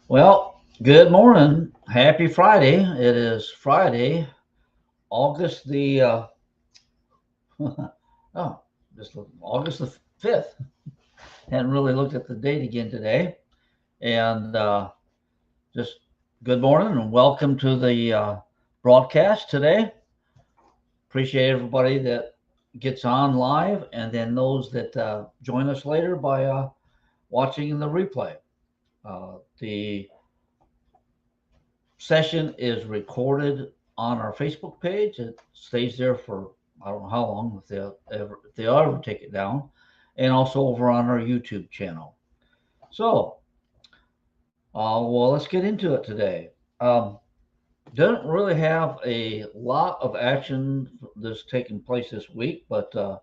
Well, good morning. Happy Friday. It is Friday, August the oh, just August the 5th. Hadn't really looked at the date again today. And just good morning and welcome to the broadcast today. Appreciate everybody that gets on live and then those that join us later by watching the replay. The session is recorded on our Facebook page. It stays there for I don't know how long if they ever take it down, and also over on our YouTube channel. So, well, let's get into it today. Um, didn't really have a lot of action that's taking place this week, but the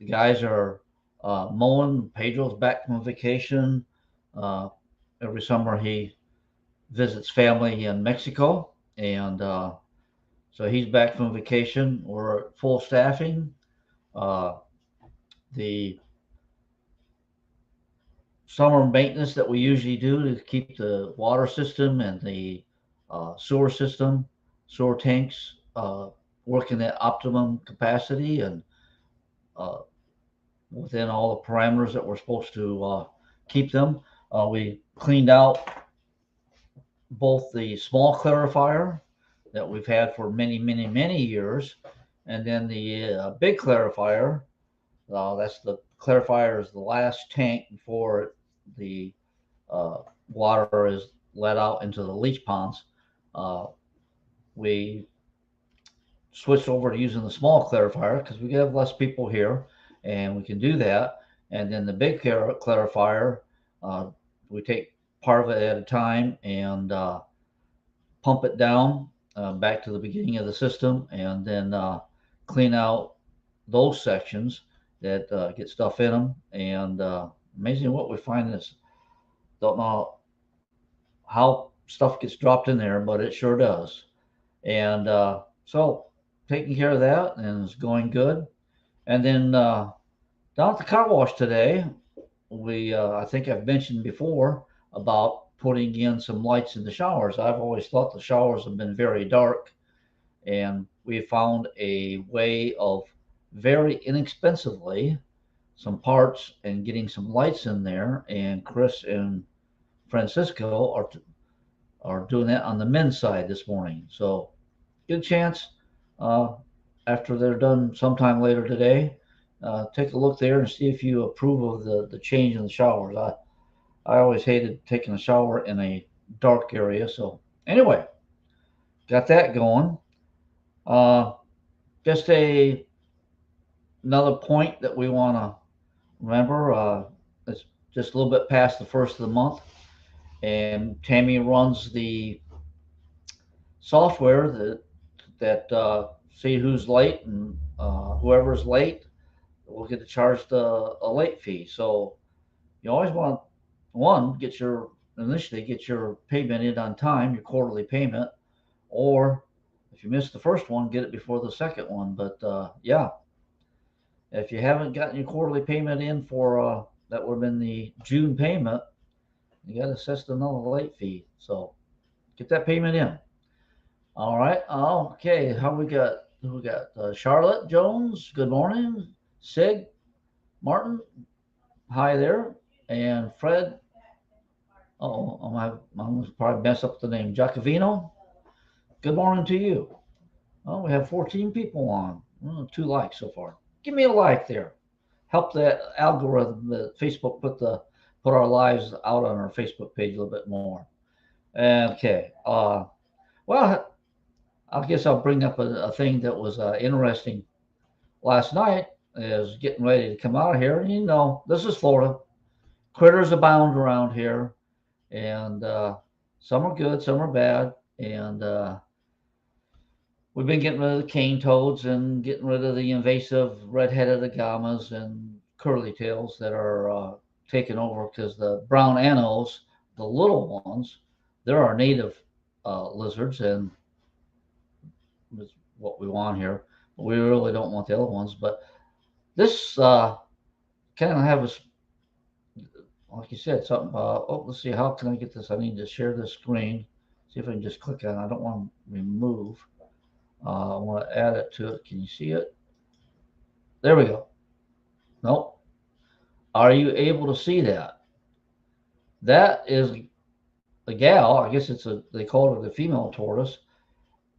guys are mowing. Pedro's back from vacation. Uh, every summer he visits family in Mexico, and so he's back from vacation. We're at full staffing. Uh, the summer maintenance that we usually do to keep the water system and the sewer system, sewer tanks working at optimum capacity and uh, within all the parameters that we're supposed to keep them. We cleaned out both the small clarifier that we've had for many, many, many years, and then the big clarifier. That's the clarifier is the last tank before the uh, water is let out into the leach ponds. Uh, we switched over to using the small clarifier because we have less people here, and we can do that. And then the big clarifier, uh, we take part of it at a time and pump it down back to the beginning of the system, and then clean out those sections that get stuff in them. And amazing what we find is don't know how stuff gets dropped in there, but it sure does. And so taking care of that and it's going good. And then down at the car wash today, we I think I've mentioned before about putting in some lights in the showers. I've always thought the showers have been very dark, and we found a way of very inexpensively some parts and getting some lights in there. And Chris and Francisco are doing that on the men's side this morning. So good chance uh, after they're done sometime later today, take a look there and see if you approve of the change in the showers. I always hated taking a shower in a dark area. So anyway, got that going. Uh, just another point that we want to remember. It's just a little bit past the first of the month, and Tammy runs the software that see who's late, and whoever's late will get to charge a late fee. So you always want one get your initially get your payment in on time, your quarterly payment, or if you miss the first one, get it before the second one. But yeah, if you haven't gotten your quarterly payment in for that would have been the June payment, you got to assess another late fee. So get that payment in. All right. Okay. How we got? Who we got? Charlotte Jones. Good morning. Sig Martin. Hi there. And Fred. Oh, I'm gonna probably mess up the name. Giacovino. Good morning to you. Oh, we have 14 people on. Oh, 2 likes so far. Give me a like there. Help that algorithm that Facebook put our lives out on our Facebook page a little bit more. Okay. Well, I guess I'll bring up a thing that was interesting last night. Is getting ready to come out of here, and this is Florida. Critters abound around here, and some are good, some are bad, and we've been getting rid of the cane toads and getting rid of the invasive red-headed agamas and curly tails that are taking over because the brown annos, the little ones, they're our native lizards, and that's what we want here. But we really don't want the other ones. But this kind of have us like you said, something about, oh, let's see, how can I get this? I need to share this screen. See if I can just click on it. I don't want to remove. I want to add it to it. Can you see it? There we go. Nope. Are you able to see that? That is a gal. I guess they call it a female tortoise.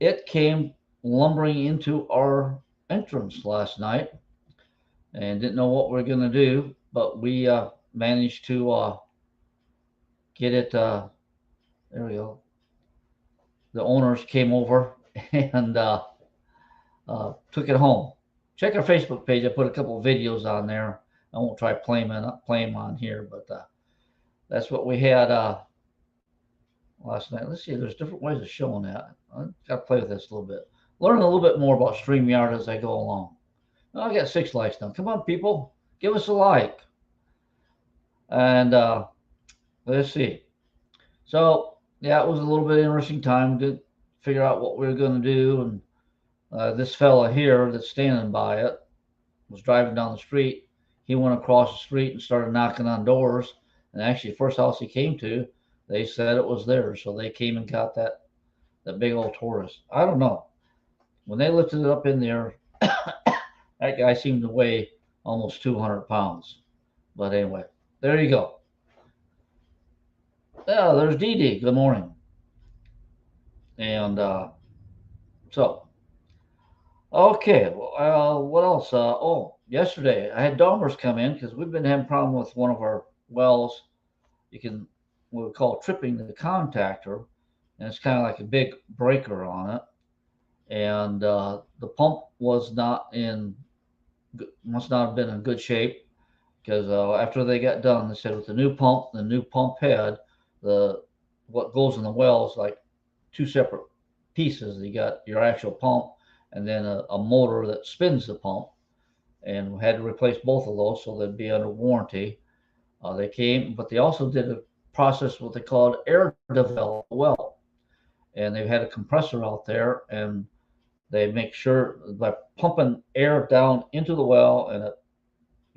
It came lumbering into our entrance last night and didn't know what we were going to do, but we managed to get it. There we go. The owners came over and took it home. Check our Facebook page. I put a couple of videos on there. I won't try playing them on here, but that's what we had last night. Let's see. There's different ways of showing that. I got to play with this a little bit. Learn a little bit more about StreamYard as I go along. Oh, I got 6 likes now. Come on, people. Give us a like. And let's see. So, yeah, it was a little bit interesting time to figure out what we were going to do. And this fella here that's standing by it was driving down the street. He went across the street and started knocking on doors. And actually, the first house he came to, they said it was theirs. So they came and got that big old tortoise. I don't know. When they lifted it up in there, that guy seemed to weigh almost 200 pounds. But anyway, there you go. Yeah, there's Dee Dee. Good morning. And so, okay. What else? Oh, yesterday I had Dahmers come in because we've been having a problem with one of our wells. You can what we call tripping the contactor, and it's kind of like a big breaker on it. And the pump was not in, must not have been in good shape because after they got done, they said with the new pump head, the what goes in the well is like two separate pieces. You got your actual pump and then a motor that spins the pump, and we had to replace both of those so they'd be under warranty. They came, but they also did a process what they called air develop well, and they've had a compressor out there, and they make sure by pumping air down into the well, and it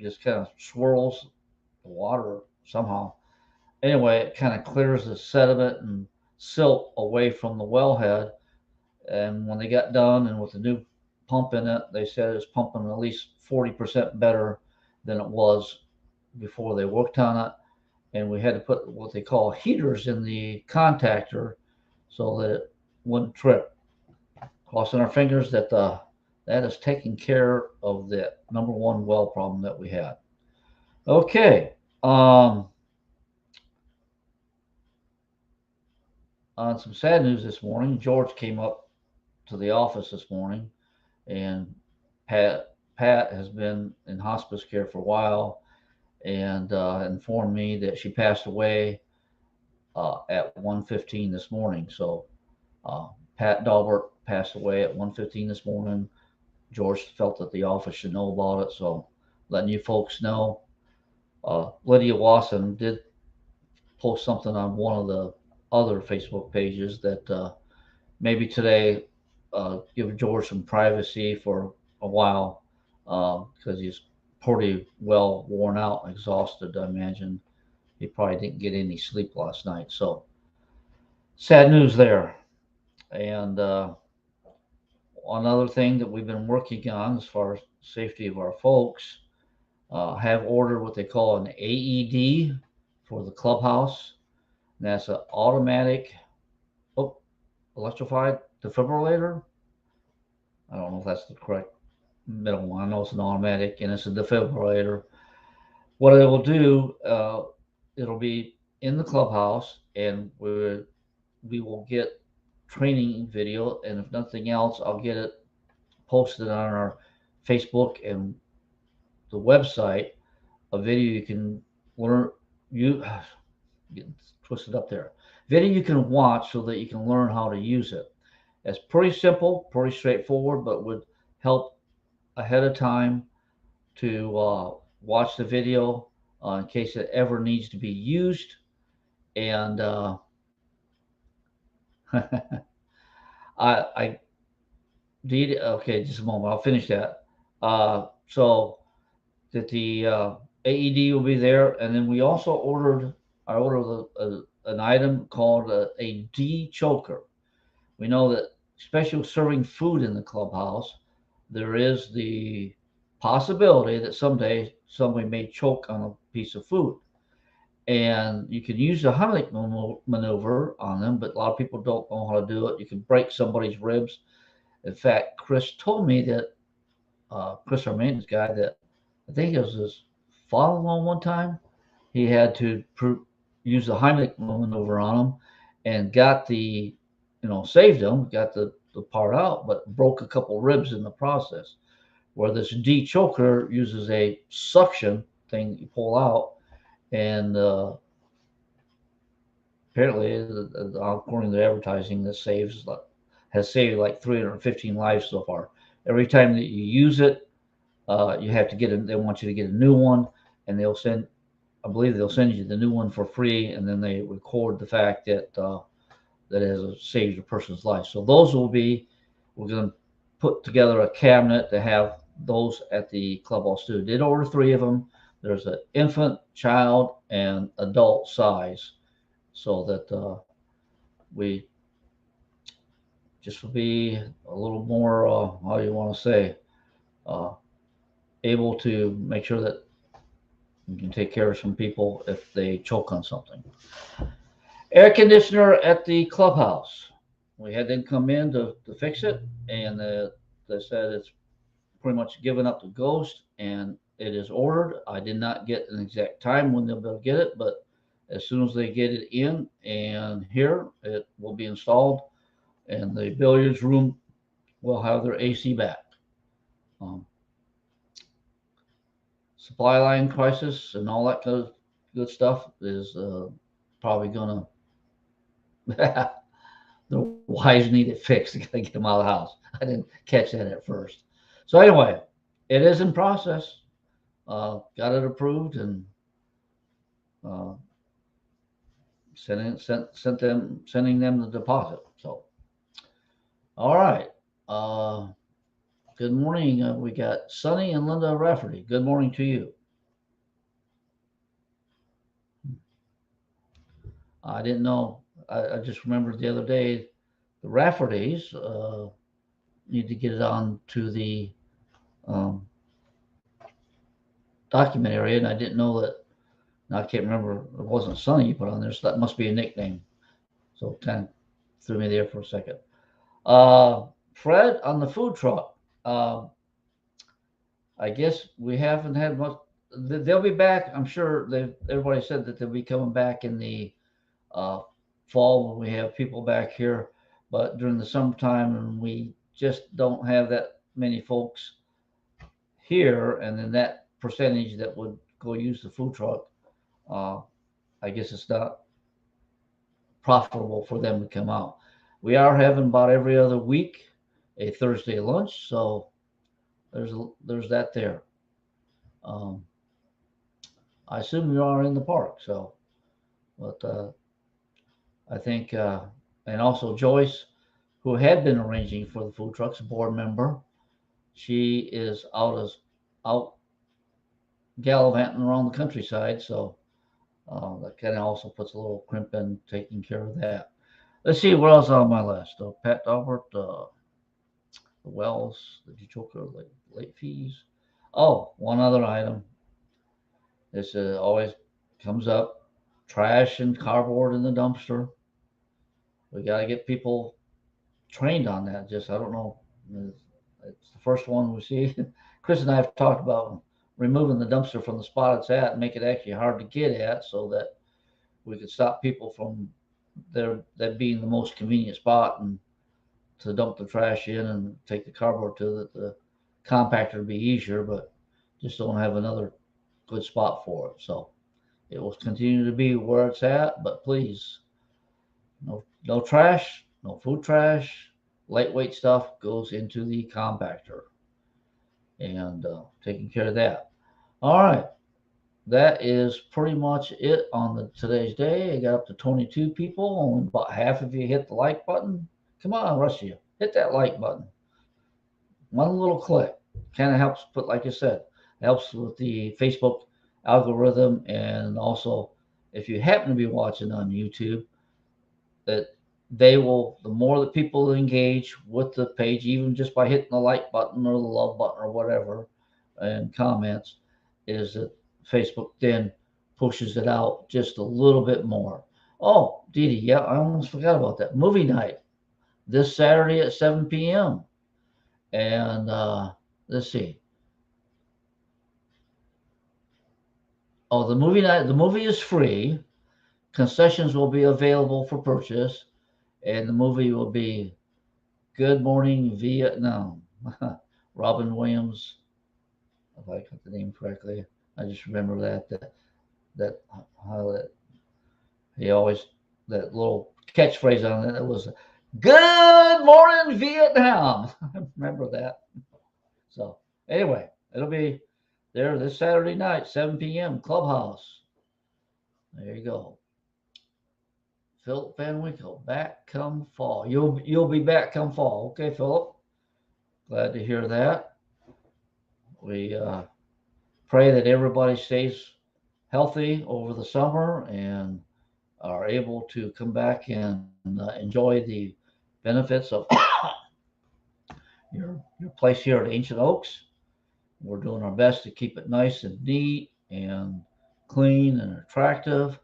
just kind of swirls the water somehow. Anyway, it kind of clears the sediment and silt away from the wellhead. And when they got done and with the new pump in it, they said it's pumping at least 40% better than it was before they worked on it. And we had to put what they call heaters in the contactor so that it wouldn't trip. Crossing our fingers that that is taking care of the number one well problem that we had. Okay. On some sad news this morning, George came up to the office this morning, and Pat has been in hospice care for a while, and informed me that she passed away at 1:15 this morning. So uh, Pat Dalbert passed away at 1:15 this morning. George felt that the office should know about it, so letting you folks know. Lydia Wasson did post something on one of the other Facebook pages that maybe today give George some privacy for a while because he's pretty well worn out and exhausted. I imagine he probably didn't get any sleep last night. So sad news there. And another thing that we've been working on as far as safety of our folks, have ordered what they call an AED for the clubhouse. And that's an automatic, oh, electrified defibrillator. I don't know if that's the correct middle one. I know it's an automatic and it's a defibrillator. What it will do, it'll be in the clubhouse, and we will get training video, and if nothing else, I'll get it posted on our Facebook and the website. A video you can learn you getting twisted up there. Video you can watch so that you can learn how to use it. It's pretty simple, pretty straightforward, but would help ahead of time to watch the video in case it ever needs to be used. And I did, okay, just a moment, I'll finish that. So that the AED will be there, and then we also I ordered an item called a D choker. We know that, especially with serving food in the clubhouse, there is the possibility that someday somebody may choke on a piece of food. And you can use the Heimlich maneuver on them, but a lot of people don't know how to do it. You can break somebody's ribs. In fact, Chris told me that Chris, our maintenance guy, that I think it was his father-in-law one time. He had to use the Heimlich maneuver on him, and got saved him, got the part out, but broke a couple ribs in the process. Where this D choker uses a suction thing that you pull out, and apparently, according to the advertising, this has saved like 315 lives so far. Every time that you use it, you have to they want you to get a new one, and I believe they'll send you the new one for free, and then they record the fact that that it has saved a person's life. So we're going to put together a cabinet to have those at the clubhouse too. Did order 3 of them. There's an infant, child, and adult size, so that we just will be a little more, how do you want to say, uh, able to make sure that you can take care of some people if they choke on something. Air conditioner at the clubhouse. We had them come in to fix it, and they said it's pretty much given up the ghost, and it is ordered. I did not get an exact time when they'll be able to get it, but as soon as they get it in and here, it will be installed, and the billiards room will have their AC back. Um, Supply line crisis and all that kind of good stuff is probably going to the wires need it fixed. They got to get them out of the house. I didn't catch that at first. So anyway, it is in process. Got it approved, and uh, sending them the deposit. So, all right. Good morning. We got Sonny and Linda Rafferty. Good morning to you. I didn't know. I just remembered the other day the Raffertys need to get it on to the um, document area, and I didn't know that. Now, I can't remember. It wasn't Sonny you put on there, so that must be a nickname. So kind of threw me there for a second. Fred, on the food truck. I guess we haven't had much. They'll be back. I'm sure everybody said that they'll be coming back in the uh, fall when we have people back here. But during the summertime, and we just don't have that many folks here, and then that percentage that would go use the food truck, uh, I guess it's not profitable for them to come out. We are having about every other week a Thursday lunch, so there's that there. Um, I assume you are in the park, so but I think and also Joyce, who had been arranging for the food trucks, a board member, she is out gallivanting around the countryside, so that kind of also puts a little crimp in taking care of that. Let's see what else on my list. Pat Albert, the wells, the Juchoka late fees. Oh, one other item. This always comes up: trash and cardboard in the dumpster. We got to get people trained on that. Just I don't know. It's the first one we see. Chris and I have talked about removing the dumpster from the spot it's at and make it actually hard to get at, so that we could stop people from that being the most convenient spot and to dump the trash in and take the cardboard to the compactor would be easier, but just don't have another good spot for it. So it will continue to be where it's at, but please, no trash, no food trash. Lightweight stuff goes into the compactor, and taking care of that. All right, that is pretty much it on today's day. I got up to 22 people. Only about half of you hit the like button. Come on, rest of you, hit that like button. One little click kind of helps. But like I said, helps with the Facebook algorithm, and also if you happen to be watching on YouTube, that they will, the more that people engage with the page, even just by hitting the like button or the love button or whatever, and comments, is that Facebook then pushes it out just a little bit more. Oh, Dee Dee, yeah, I almost forgot about that. Movie night this Saturday at 7 p.m. And let's see. Oh, the movie night, the movie is free. Concessions will be available for purchase, and the movie will be Good Morning Vietnam. Robin Williams, if I got the name correctly. I just remember that how that he always, that little catchphrase on it was "Good Morning Vietnam." I remember that. So anyway, it'll be there this Saturday night, 7 p.m. Clubhouse. There you go. Philip Van Winkle, back come fall. You'll be back come fall. Okay, Philip. Glad to hear that. We pray that everybody stays healthy over the summer and are able to come back and enjoy the benefits of your place here at Ancient Oaks. We're doing our best to keep it nice and neat and clean and attractive.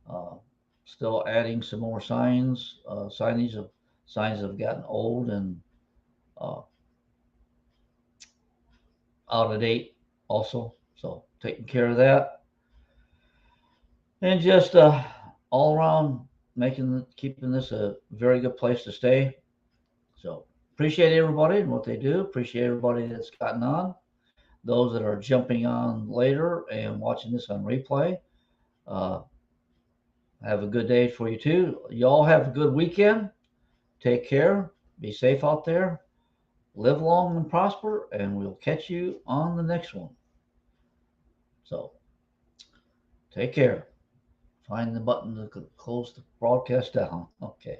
Uh, Still adding some more signs have gotten old and uh, out of date also. So taking care of that and just all around keeping this a very good place to stay. So appreciate everybody and what they do. Appreciate everybody that's gotten on. Those that are jumping on later and watching this on replay. Uh, have a good day for you too. Y'all have a good weekend. Take care. Be safe out there. Live long and prosper, and we'll catch you on the next one. So take care. Find the button to close the broadcast down. Okay.